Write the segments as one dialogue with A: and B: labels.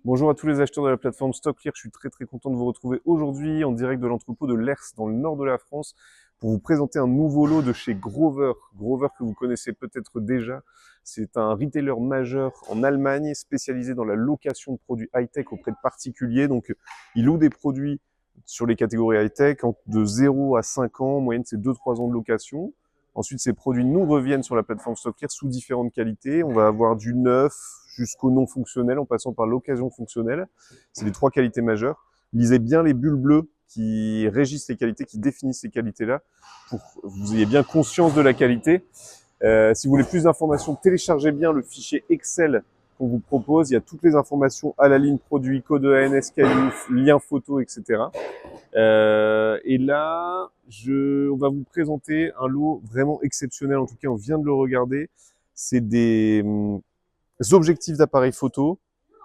A: Bonjour à tous les acheteurs de la plateforme StockClear, je suis très content de vous retrouver aujourd'hui en direct de l'entrepôt de Lers dans le nord de la France pour vous présenter un nouveau lot de chez Grover. Grover que vous connaissez peut-être déjà, c'est un retailer majeur en Allemagne spécialisé dans la location de produits high-tech auprès de particuliers. Donc il loue des produits sur les catégories high-tech de 0 à 5 ans, en moyenne c'est 2-3 ans de location. Ensuite, ces produits nous reviennent sur la plateforme StockClear sous différentes qualités. On va avoir du neuf jusqu'au non fonctionnel en passant par l'occasion fonctionnelle. C'est les 3 qualités majeures. Lisez bien les bulles bleues qui régissent les qualités, qui définissent ces qualités-là pour que vous ayez bien conscience de la qualité. Si vous voulez plus d'informations, téléchargez bien le fichier Excel qu'on vous propose. Il y a toutes les informations à la ligne produit, code EAN, SKU, lien photo, etc. Et là, on va vous présenter un lot vraiment exceptionnel. En tout cas, on vient de le regarder. C'est des objectifs d'appareil photo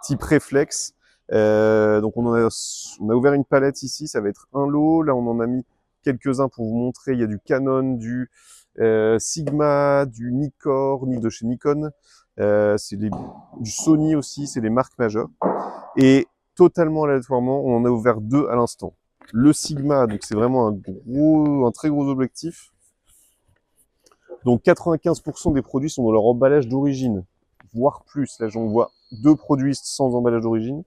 A: type réflexe. Donc on a ouvert une palette ici. Ça va être un lot. Là, on en a mis quelques-uns pour vous montrer. Il y a du Canon, du Sigma, du Nikkor, de chez Nikon. Du Sony aussi. C'est les marques majeures. Et totalement aléatoirement, on en a ouvert 2 à l'instant. Le Sigma, donc c'est vraiment un très gros objectif. Donc 95% des produits sont dans leur emballage d'origine, voire plus. Là, j'en vois 2 produits sans emballage d'origine.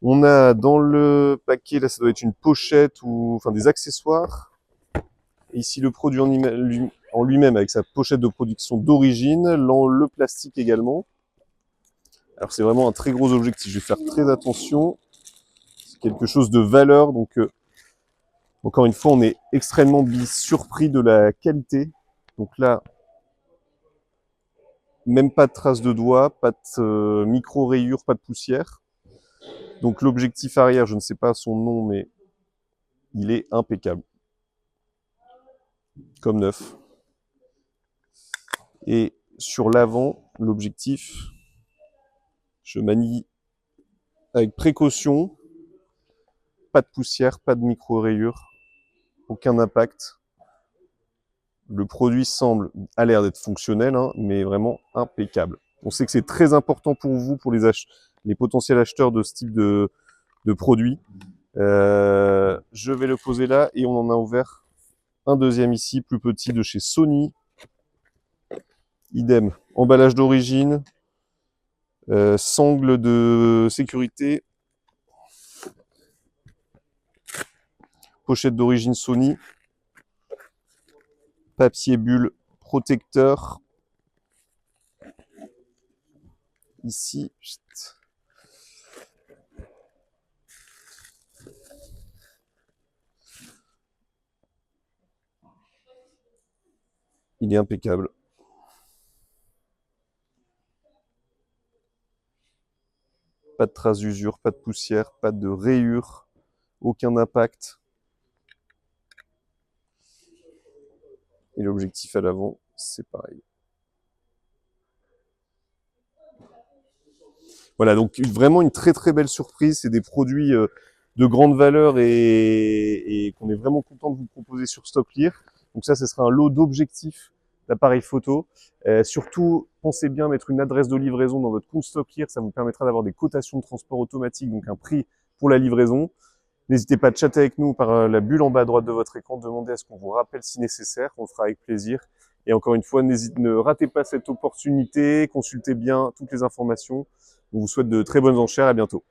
A: On a dans le paquet, là, ça doit être une pochette ou enfin des accessoires. Et ici, le produit en lui-même avec sa pochette de production d'origine, le plastique également. Alors c'est vraiment un très gros objectif. Je vais faire très attention. Quelque chose de valeur. Donc, encore une fois, on est extrêmement surpris de la qualité. Donc là, même pas de traces de doigts, pas de micro-rayures, pas de poussière. Donc l'objectif arrière, je ne sais pas son nom, mais il est impeccable. Comme neuf. Et sur l'avant, l'objectif, je manie avec précaution. Pas de poussière, pas de micro-rayures, aucun impact. Le produit a l'air d'être fonctionnel, hein, mais vraiment impeccable. On sait que c'est très important pour vous, pour les potentiels acheteurs de ce type de produit. Je vais le poser là et on en a ouvert un deuxième ici, plus petit, de chez Sony. Idem, emballage d'origine, sangle de sécurité, pochette d'origine Sony, papier bulle protecteur. Ici, il est impeccable. Pas de traces d'usure, pas de poussière, pas de rayures, aucun impact. Et l'objectif à l'avant, c'est pareil. Voilà, donc vraiment une très belle surprise. C'est des produits de grande valeur et qu'on est vraiment content de vous proposer sur StockClear. Donc ça, ce sera un lot d'objectifs d'appareils photo. Surtout, pensez bien à mettre une adresse de livraison dans votre compte StockClear. Ça vous permettra d'avoir des cotations de transport automatique, donc un prix pour la livraison. N'hésitez pas à chatter avec nous par la bulle en bas à droite de votre écran. Demandez à ce qu'on vous rappelle si nécessaire. On le fera avec plaisir. Et encore une fois, ne ratez pas cette opportunité. Consultez bien toutes les informations. On vous souhaite de très bonnes enchères. À bientôt.